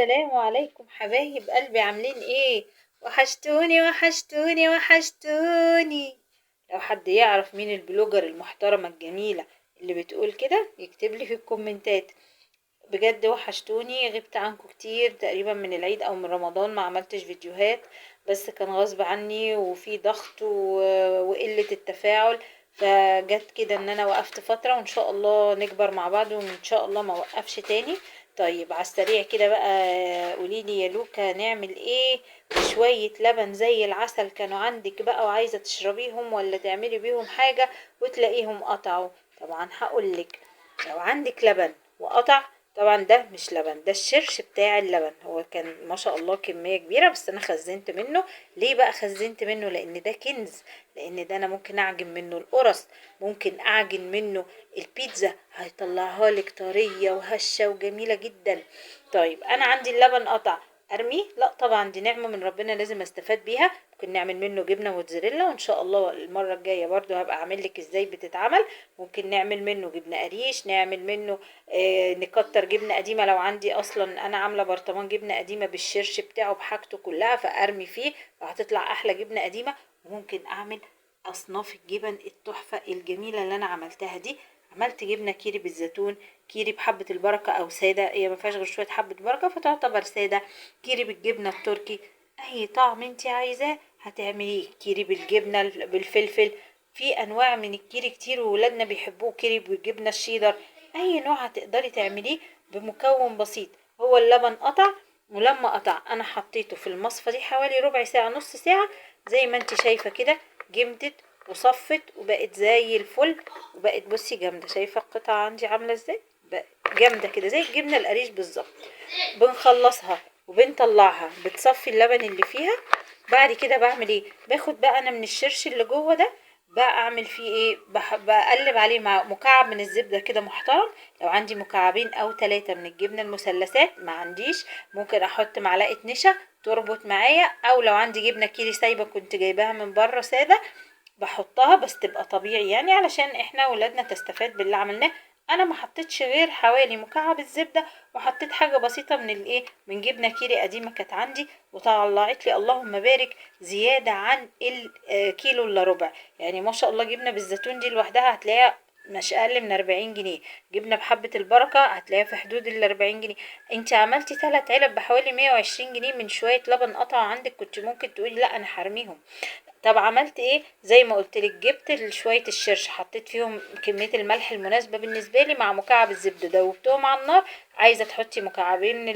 السلام عليكم حبايب قلبي، عاملين ايه؟ وحشتوني وحشتوني وحشتوني. لو حد يعرف مين البلوجر المحترمة الجميلة اللي بتقول كده يكتب لي في الكومنتات. بجد وحشتوني، غبت عنكم كتير، تقريبا من العيد او من رمضان ما عملتش فيديوهات، بس كان غصب عني وفي ضغط وقلة التفاعل، فجت كده ان انا وقفت فترة، وان شاء الله نكبر مع بعض وان شاء الله ما وقفش تاني. طيب على السريع كده بقى، قوليلي يا لوكا نعمل ايه؟ شوية لبن زي العسل كانوا عندك بقى وعايزة تشربيهم ولا تعملي بيهم حاجة وتلاقيهم قطعوا؟ طبعا هقولك، لو عندك لبن وقطع، طبعا ده مش لبن، ده الشرش بتاع اللبن، هو كان ما شاء الله كمية كبيرة بس انا خزنت منه. ليه بقى خزنت منه؟ لان ده كنز، لان ده انا ممكن اعجن منه القرص، ممكن اعجن منه البيتزا، هيطلعها لك طرية وهشة وجميلة جدا. طيب انا عندي اللبن قطع، ارميه؟ لا طبعا، دي نعمة من ربنا لازم استفاد بيها. ممكن نعمل منه جبنة موتزاريلا، وان شاء الله المرة الجاية برضو هبقى اعمل لك ازاي بتتعمل. ممكن نعمل منه جبنة قريش، نعمل منه نكتر جبنة قديمة، لو عندي اصلا انا عاملة برطمان جبنة قديمة بالشرش بتاعه بحاجته كلها فارمي فيه، فهتطلع احلى جبنة قديمة. وممكن اعمل اصناف الجبن التحفة الجميلة اللي انا عملتها دي. عملت جبنة كيري بالزيتون، كيري بحبة البركة او سادة، هي ما فيهاش غير شوية حبة بركة فتعتبر سادة، كيري بالجبنة التركي، اي طعم انت عايزاه هتعمليه، كيري بالجبنة بالفلفل، في انواع من الكيري كتير وولادنا بيحبوه، كيري بالجبنة الشيدر، اي نوع هتقدري تعمليه بمكون بسيط. هو اللبن قطع، ولما قطع انا حطيته في المصفى دي حوالي ربع ساعة نص ساعة، زي ما انت شايفة كده جمدت وصفت وبقت زي الفل، وبقت بصي جامدة، شايفة القطعة عندي عاملة ازاي؟ بقت جامدة كده زي الجبنة القريش بالظبط. بنخلصها وبنطلعها، بتصفي اللبن اللي فيها. بعد كده بعمل ايه؟ باخد بقى انا من الشرش اللي جوه ده بقى اعمل فيه ايه، بقلب عليه مع مكعب من الزبدة كده محترم، لو عندي مكعبين او 3 من الجبنة المثلثات، ما عنديش ممكن احط معلقة نشا تربط معايا، او لو عندي جبنة كيري سايبة كنت جايباها من بره سادة بحطها بس تبقى طبيعي، يعني علشان احنا ولادنا تستفاد باللي عملناه. انا ما حطيتش غير حوالي مكعب الزبده، وحطيت حاجه بسيطه من الايه، من جبنه كيري قديمه كانت عندي، وطلعت لي اللهم بارك زياده عن الكيلو الا ربع. يعني ما شاء الله جبنه بالزيتون دي لوحدها هتلاقيها مش اقل من 40 جنيه، جبنه بحبه البركه هتلاقيها في حدود ال 40 جنيه. انت عملتي 3 علب بحوالي 120 جنيه من شويه لبن قطع عندك، كنت ممكن تقولي لا انا هرميهم. طب عملت ايه؟ زي ما قلت لك، جبت شويه الشرش حطيت فيهم كميه الملح المناسبه بالنسبه لي مع مكعب الزبده، دوبتهم على النار. عايزه تحطي مكعبين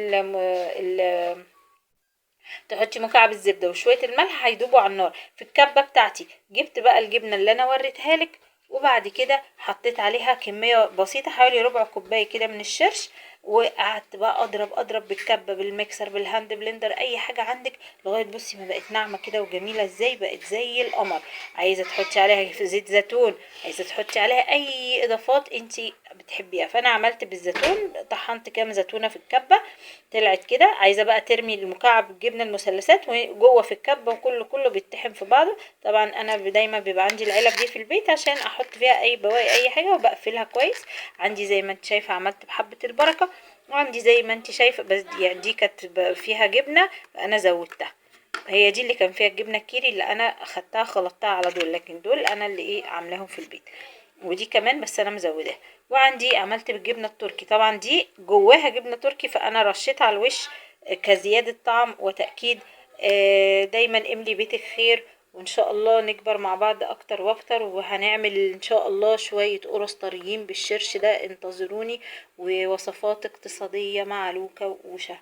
تحطي مكعب الزبده وشويه الملح هيدوبوا على النار. في الكبه بتاعتي جبت بقى الجبنه اللي انا وريتها لك، وبعد كده حطيت عليها كميه بسيطه حوالي ربع كوبايه كده من الشرش، وقعدت بقى اضرب بالكبه بالميكسر بالهاند بلندر اي حاجه عندك، لغايه بصي ما بقت ناعمه كده وجميله ازاي، بقت زي القمر. عايزه تحطي عليها زيت زيتون، عايزه تحطي عليها اي اضافات انتي بتحبيها، فانا عملت بالزيتون، طحنت كام زيتونه في الكبه طلعت كده. عايزه بقى ترمي المكعب الجبنه المثلثات وجوه في الكبه وكله بيتطحن في بعضه. طبعا انا دايما بيبقى عندي العلب دي في البيت عشان احط فيها اي بواقي اي حاجه وبقفلها كويس. عندي زي ما انت شايفه عملت بحبه البركه، وعندي زي ما انت شايفه، بس يعني دي كانت فيها جبنه فانا زودتها، هي دي اللي كان فيها الجبنه الكيري اللي انا اخدتها خلطتها على دول، لكن دول انا اللي ايه عاملاهم في البيت، ودي كمان بس انا مزوداها. وعندي عملت بالجبنه التركي، طبعا دي جواها جبنه تركي فانا رشيتها على الوش كزياده طعم وتاكيد. دايما املي بيتك خير، وان شاء الله نكبر مع بعض اكتر واكتر، وهنعمل ان شاء الله شويه قرص طريين بالشرش ده، انتظروني. ووصفات اقتصاديه مع لوكا وشهد.